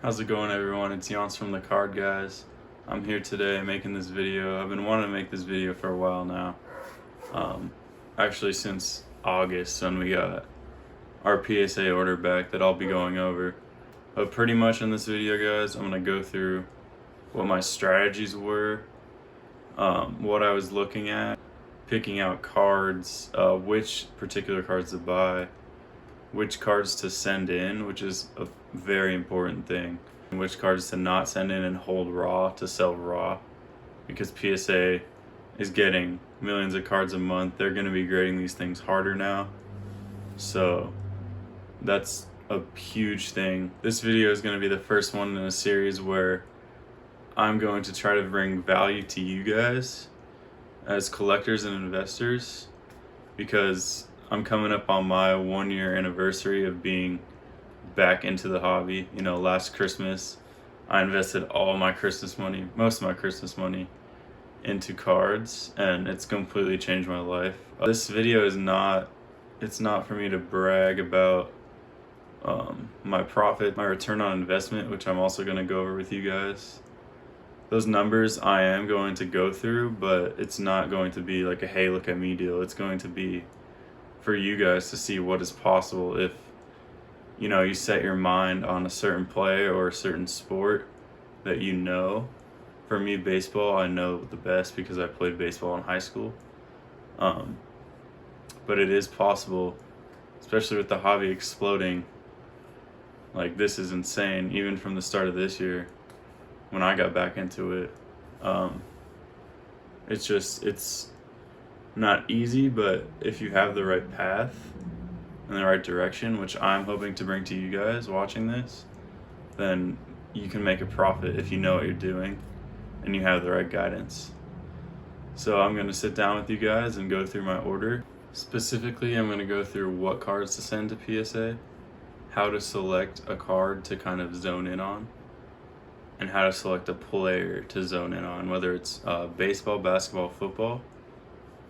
How's it going, everyone? It's Yonce from the Card Guys. I'm here today making this video. I've been wanting to make this video for a while now. Um, Actually since August when we got our PSA order back that I'll be going over. But pretty much in this video, guys, I'm going to go through what my strategies were, what I was looking at, picking out cards, which particular cards to buy, which cards to send in, which is a very important thing, and which cards to not send in and hold raw to sell raw, because PSA is getting millions of cards a month. They're going to be grading these things harder now, so that's a huge thing. This video is going to be the first one in a series where I'm going to try to bring value to you guys as collectors and investors, because I'm coming up on my 1 year anniversary of being back into the hobby. You know, last Christmas, I invested all my Christmas money, most of my Christmas money, into cards, and it's completely changed my life. This video is not, it's not for me to brag about my profit, my return on investment, which I'm also going to go over with you guys. Those numbers I am going to go through, but it's not going to be like a hey, look at me deal. It's going to be for you guys to see what is possible if, you know, you set your mind on a certain play or a certain sport that you know. For me, baseball, I know the best because I played baseball in high school. But it is possible, especially with the hobby exploding. Like, this is insane, even from the start of this year when I got back into it. It's not easy, but if you have the right path in the right direction, which I'm hoping to bring to you guys watching this, then you can make a profit if you know what you're doing and you have the right guidance. So I'm going to sit down with you guys and go through my order. Specifically, I'm going to go through what cards to send to PSA, how to select a card to kind of zone in on, and how to select a player to zone in on, whether it's baseball, basketball, football.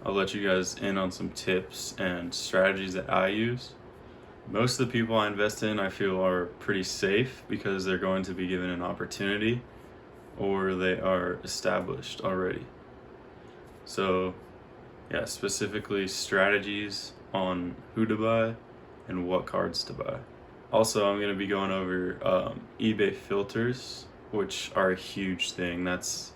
I'll let you guys in on some tips and strategies that I use. Most of the people I invest in, I feel, are pretty safe because they're going to be given an opportunity or they are established already. So yeah, specifically strategies on who to buy and what cards to buy. Also, I'm going to be going over eBay filters, which are a huge thing. That's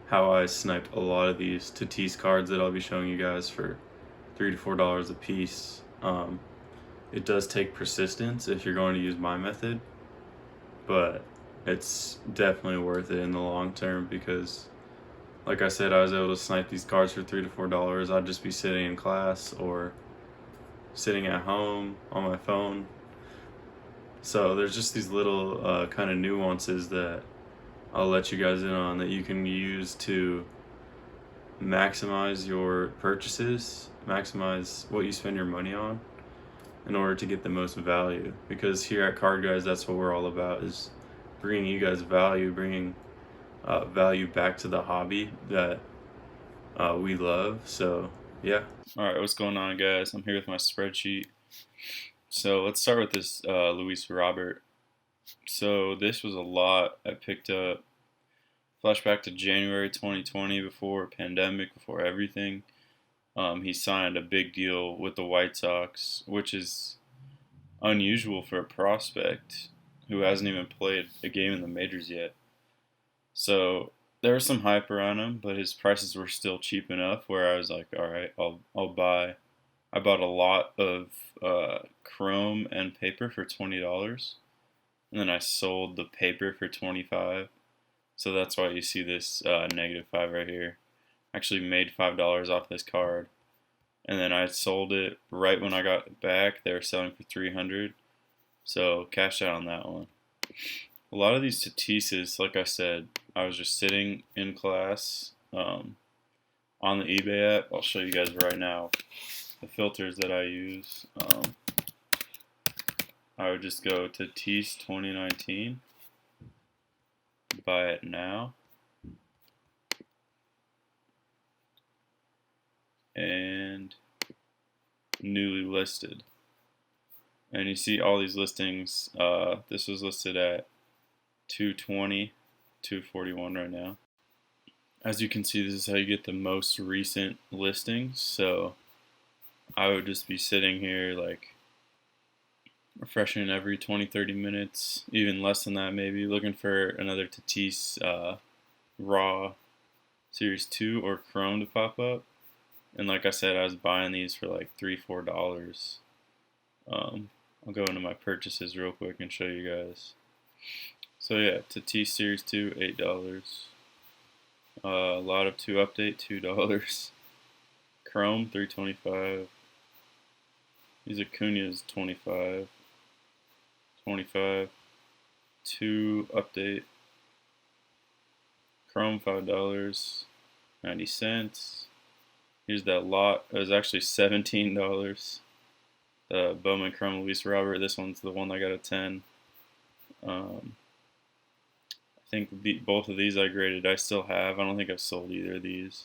how I sniped a lot of these Tatis cards that I'll be showing you guys for $3 to $4 a piece. It does take persistence if you're going to use my method, but it's definitely worth it in the long term because, like I said, I was able to snipe these cards for $3 to $4. I'd just be sitting in class or sitting at home on my phone. So there's just these little kind of nuances that I'll let you guys in on that you can use to maximize your purchases, maximize what you spend your money on in order to get the most value. Because here at Card Guys, that's what we're all about, is bringing you guys value, bringing value back to the hobby that we love. So yeah. All right, what's going on, guys? I'm here with my spreadsheet. So let's start with this Luis Robert. So this was a lot I picked up. Flashback to January 2020, before pandemic, before everything. He signed a big deal with the White Sox, which is unusual for a prospect who hasn't even played a game in the majors yet. So there was some hype around him, but his prices were still cheap enough where I was like, all right, I'll buy. I bought a lot of chrome and paper for $20, and then I sold the paper for $25. So that's why you see this -5 right here. Actually made $5 off this card, and then I sold it right when I got it back. They were selling for $300, so cashed out on that one. A lot of these Tatises, like I said, I was just sitting in class on the eBay app. I'll show you guys right now the filters that I use. I would just go Tatis 2019, buy it now, and newly listed. And you see all these listings. This was listed at 220, 241 right now. As you can see, this is how you get the most recent listings. So I would just be sitting here like refreshing every 20-30 minutes, even less than that maybe, looking for another Tatis Raw Series 2 or Chrome to pop up. And like I said, I was buying these for like $3-4. I'll go into my purchases real quick and show you guys. So yeah, Tatis Series 2, $8. Lot of 2 update, $2. Chrome, $3.25. These Acuñas, $25. 2 update. Chrome, $5.90. Here's that lot. It was actually $17. The Bowman Chrome Luis Robert. This one's the one I got a 10. I think both of these I graded. I still have. I don't think I've sold either of these.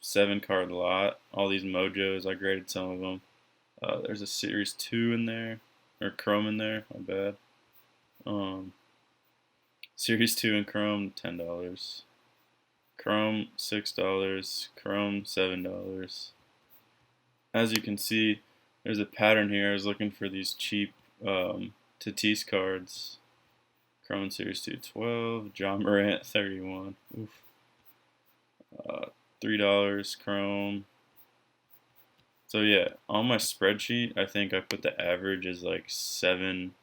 7 card lot. All these Mojos, I graded some of them. There's a Series 2 in there, or Chrome in there. My bad. Series 2 in Chrome, $10. Chrome, $6. Chrome, $7. As you can see, there's a pattern here. I was looking for these cheap Tatis cards. Chrome Series 2, $12. John Morant, $31. Oof. $3 Chrome. So yeah, on my spreadsheet, I think I put the average as like 7.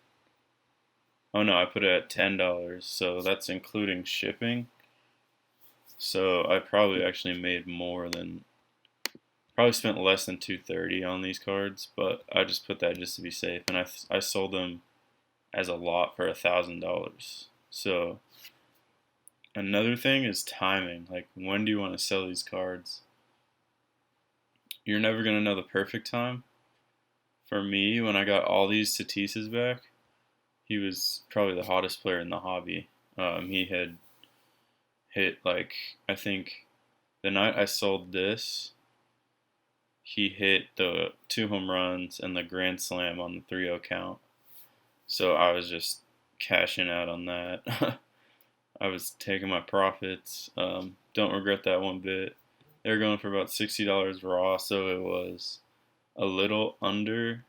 Oh no, I put it at $10. So that's including shipping. So I probably actually made more than, probably spent less than $230 on these cards, but I just put that just to be safe, and I sold them as a lot for $1,000. So another thing is timing. Like, when do you want to sell these cards? You're never gonna know the perfect time. For me, when I got all these Tatises back, he was probably the hottest player in the hobby. He had hit, like, I think the night I sold this, he hit the 2 home runs and the grand slam on the 3-0 count. So I was just cashing out on that. I was taking my profits. Don't regret that one bit. They were going for about $60 raw, so it was a little under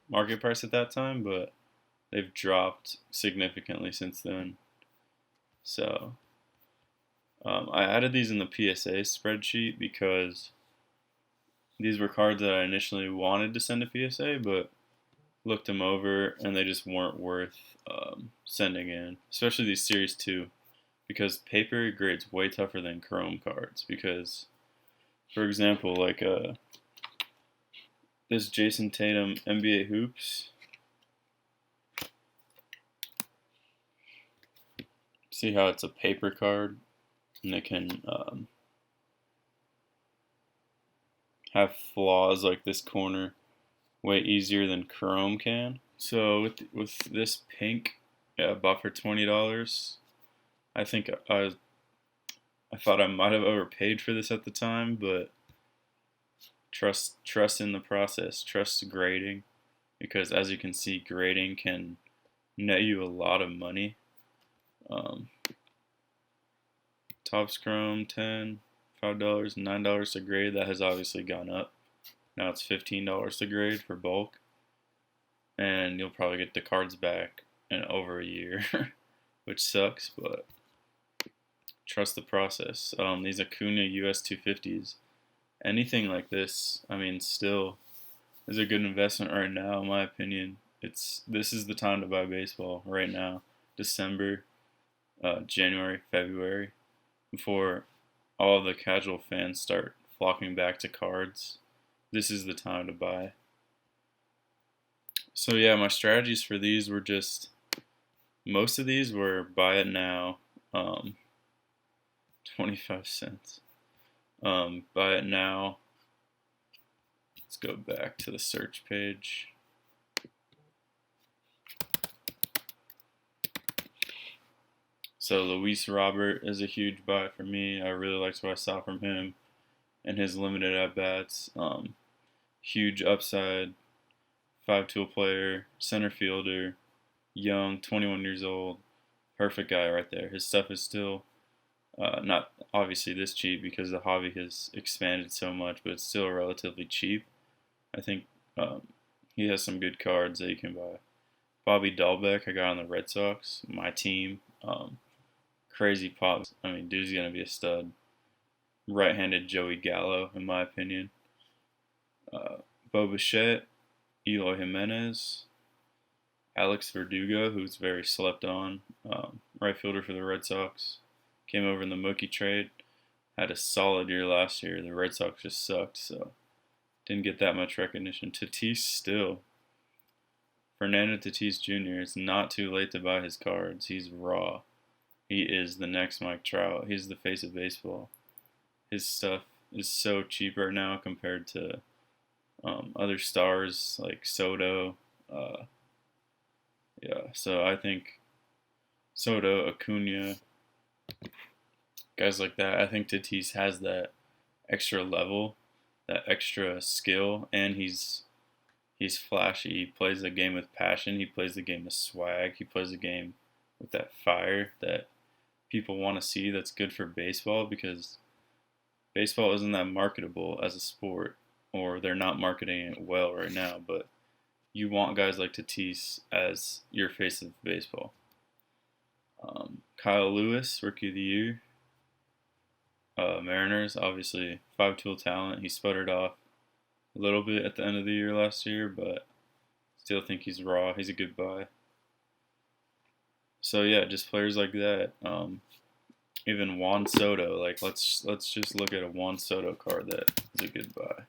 market price at that time, but they've dropped significantly since then. So I added these in the PSA spreadsheet because these were cards that I initially wanted to send to PSA, but looked them over and they just weren't worth sending in, especially these Series 2, because paper grades way tougher than Chrome cards. Because, for example, like this Jason Tatum NBA Hoops, see how it's a paper card and it can have flaws like this corner way easier than Chrome can. So with this pink, bought for $20. I think I thought I might have overpaid for this at the time, but trust in the process, trust grading, because as you can see, grading can net you a lot of money. Topps Chrome, $10, $5, $9 to grade. That has obviously gone up. Now it's $15 to grade for bulk, and you'll probably get the cards back in over a year, which sucks, but trust the process. These Acuña US 250s, anything like this, I mean, still is a good investment right now, in my opinion. This is the time to buy baseball right now, December, January, February, before all the casual fans start flocking back to cards. This is the time to buy. So yeah, my strategies for these were just, most of these were buy it now, 25 cents. Buy it now. Let's go back to the search page. So Luis Robert is a huge buy for me. I really liked what I saw from him and his limited at-bats. Huge upside, 5-tool player, center fielder. young, 21 years old, perfect guy right there. His stuff is still not obviously this cheap because the hobby has expanded so much, but it's still relatively cheap. I think he has some good cards that you can buy. Bobby Dahlbeck, I got on the Red Sox, my team. Crazy pop. I mean, dude's gonna be a stud. Right-handed Joey Gallo, in my opinion. Bo Bichette, Eloy Jimenez, Alex Verdugo, who's very slept on, right fielder for the Red Sox. Came over in the Mookie trade. Had a solid year last year. The Red Sox just sucked, so didn't get that much recognition. Tatis still. Fernando Tatis Jr. It's not too late to buy his cards. He's raw. He is the next Mike Trout. He's the face of baseball. His stuff is so cheap right now compared to other stars like Soto. So I think Soto, Acuna, guys like that. I think Tatis has that extra level, that extra skill, and he's flashy. He plays the game with passion. He plays the game with swag. He plays the game with that fire that people want to see. That's good for baseball because baseball isn't that marketable as a sport, or they're not marketing it well right now. But you want guys like Tatis as your face of baseball. Kyle Lewis, Rookie of the Year. Mariners, obviously, 5-tool talent. He sputtered off a little bit at the end of the year last year, but still think he's raw. He's a good buy. So yeah, just players like that. Even Juan Soto. Like let's just look at a Juan Soto card that is a good buy.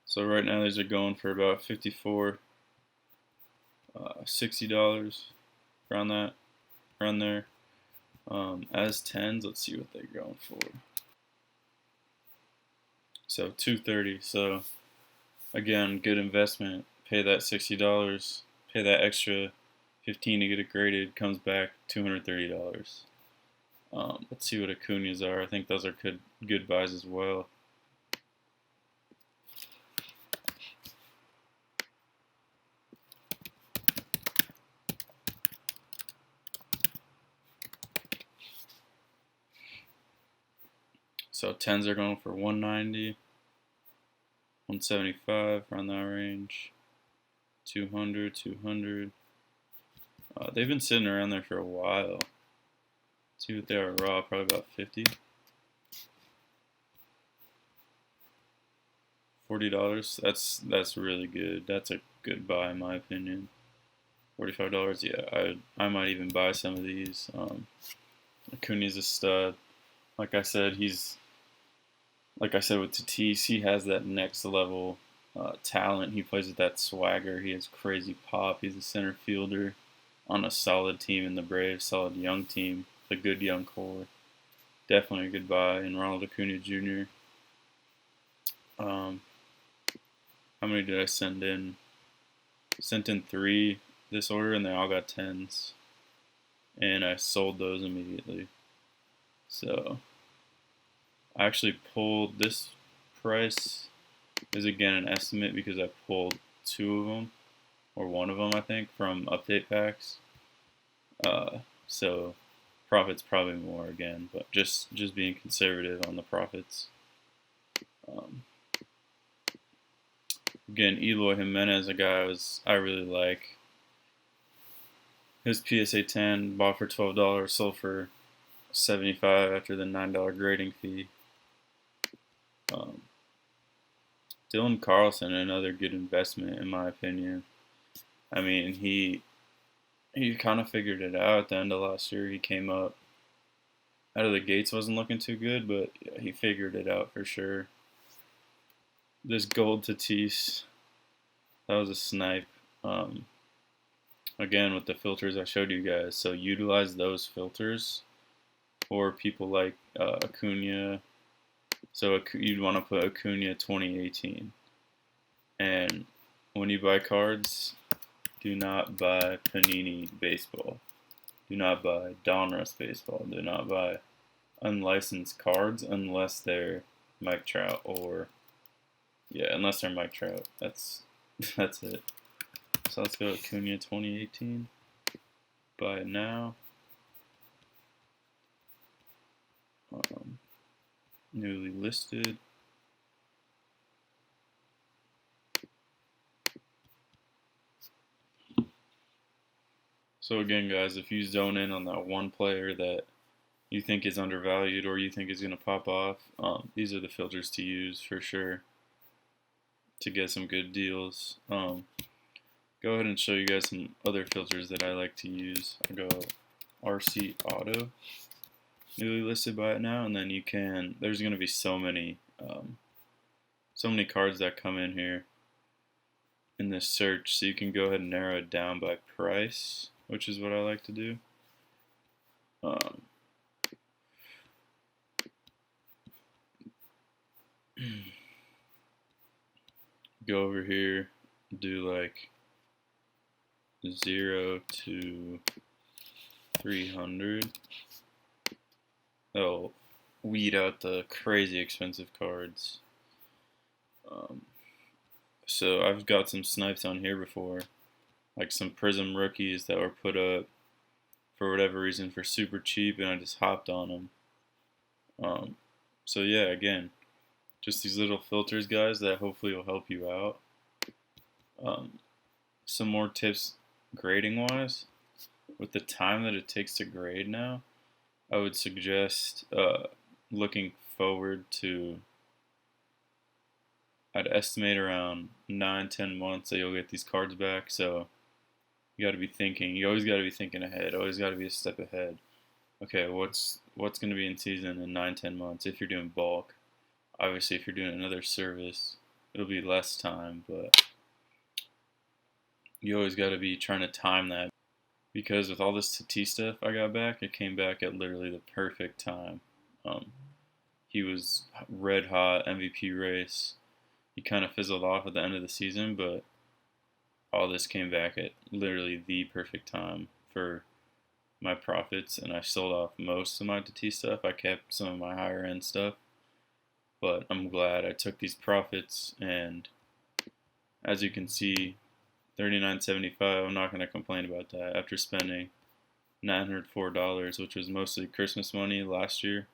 So right now these are going for about $54, $60 around there. As 10s, let's see what they're going for. So $230. So again, good investment. Pay that $60. Pay that extra $15 to get it graded. Comes back $230. Let's see what Acuna's are. I think those are good buys as well. So 10s are going for $190, $175 around that range, $200. They've been sitting around there for a while. Let's see what they are raw, probably about $50. $40. That's really good. That's a good buy in my opinion. $45. Yeah, I might even buy some of these. Acuna's a stud. Like I said with Tatis, he has that next level talent. He plays with that swagger. He has crazy pop. He's a center fielder on a solid team in the Braves, solid young team, a good young core. Definitely a good buy in Ronald Acuna Jr. How many did I send in? Sent in 3 this order, and they all got 10s. And I sold those immediately. So I actually pulled this price is again an estimate because I pulled 2 of them, or 1 of them I think, from update packs. So profits probably more again, but just being conservative on the profits. Again, Eloy Jimenez, a guy I really like. His PSA 10 bought for $12, sold for $75 after the $9 grading fee. Dylan Carlson, another good investment in my opinion. I mean, he kind of figured it out at the end of last year. He came up out of the gates, wasn't looking too good, but he figured it out for sure. This gold Tatis, that was a snipe. Again, with the filters I showed you guys, so utilize those filters for people like Acuna. So you'd want to put Acuna 2018. And when you buy cards, do not buy Panini baseball. Do not buy Donruss baseball. Do not buy unlicensed cards unless they're Mike Trout unless they're Mike Trout. That's it. So let's go Acuna 2018. Buy it now. Newly listed. So again, guys, if you zone in on that one player that you think is undervalued or you think is going to pop off, these are the filters to use for sure to get some good deals. Go ahead and show you guys some other filters that I like to use. I go RC Auto, newly listed by it now, and then you can. There's going to be so many cards that come in here in this search, so you can go ahead and narrow it down by price, which is what I like to do. Go over here, do like 0 to 300. That'll weed out the crazy expensive cards. So I've got some snipes on here before, like some Prism rookies that were put up for whatever reason for super cheap, and I just hopped on them. So yeah, again, just these little filters, guys, that hopefully will help you out. Some more tips grading wise. With the time that it takes to grade now, I would suggest looking forward to, I'd estimate around 9-10 months that you'll get these cards back. So you got to be thinking, you always got to be thinking ahead, always got to be a step ahead. Okay, what's going to be in season in 9-10 months if you're doing bulk? Obviously, if you're doing another service, it'll be less time, but you always got to be trying to time that, because with all this Tatis stuff I got back, it came back at literally the perfect time. He was red hot, MVP race. He kind of fizzled off at the end of the season, but all this came back at literally the perfect time for my profits, and I sold off most of my Tatis stuff. I kept some of my higher end stuff, but I'm glad I took these profits, and as you can see, $39.75, I'm not going to complain about that after spending $904, which was mostly Christmas money last year,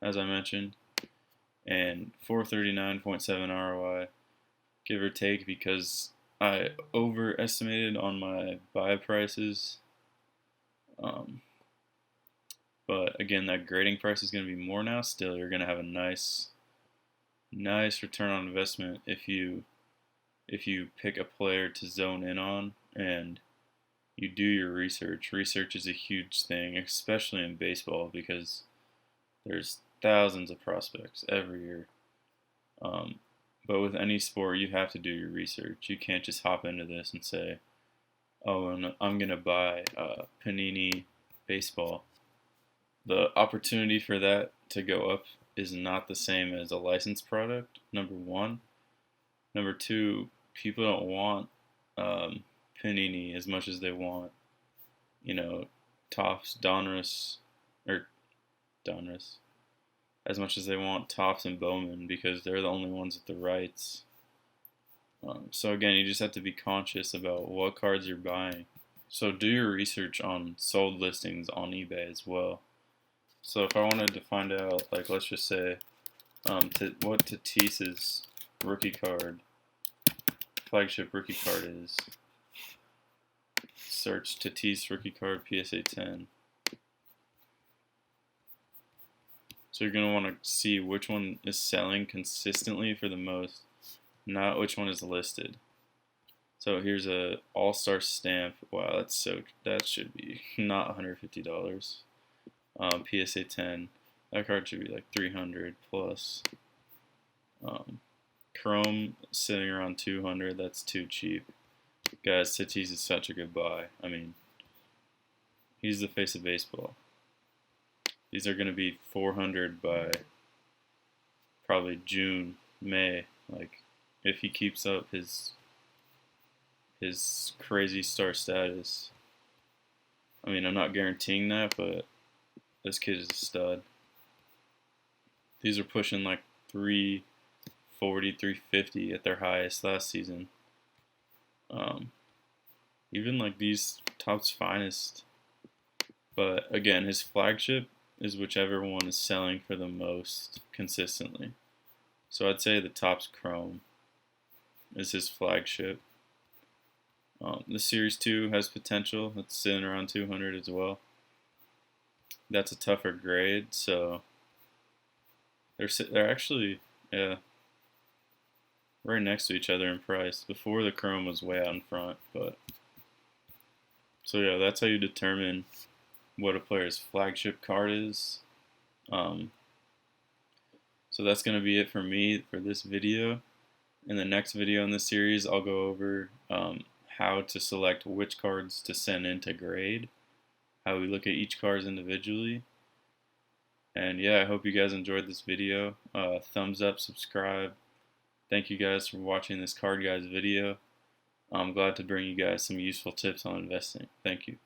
as I mentioned, and 439.7 ROI, give or take, because I overestimated on my buy prices. But again, that grading price is going to be more now. Still, you're going to have a nice return on investment if you pick a player to zone in on and you do your research. Research is a huge thing, especially in baseball, because there's thousands of prospects every year. But with any sport, you have to do your research. You can't just hop into this and say, oh, and I'm going to buy Panini baseball. The opportunity for that to go up is not the same as a licensed product, number one. Number two, people don't want Panini as much as they want, Topps, Donruss, as much as they want Topps and Bowman, because they're the only ones with the rights. So again, you just have to be conscious about what cards you're buying. So do your research on sold listings on eBay as well. So if I wanted to find out, like, let's just say, what Tatis's rookie card, flagship rookie card is, search Tatis rookie card PSA 10. So you're going to want to see which one is selling consistently for the most, not which one is listed. So here's a all-star stamp. Wow, that should be not $150. PSA 10. That card should be like 300 plus. Chrome sitting around 200. That's too cheap. Guys, Tatis is such a good buy. I mean, he's the face of baseball. These are going to be 400 by probably June, May. Like, if he keeps up his crazy star status. I mean, I'm not guaranteeing that, but this kid is a stud. These are pushing like 340, 350 at their highest last season. even like these Topps Finest. But again, his flagship is whichever one is selling for the most consistently. So I'd say the Topps Chrome is his flagship. The Series 2 has potential. It's sitting around 200 as well. That's a tougher grade, so they're actually, yeah, right next to each other in price. Before, the Chrome was way out in front, but so yeah, that's how you determine what a player's flagship card is. So that's going to be it for me for this video. In the next video in this series, I'll go over how to select which cards to send into grade, how we look at each card individually. And yeah, I hope you guys enjoyed this video. Thumbs up, subscribe. Thank you guys for watching this Card Guys video. I'm glad to bring you guys some useful tips on investing. Thank you.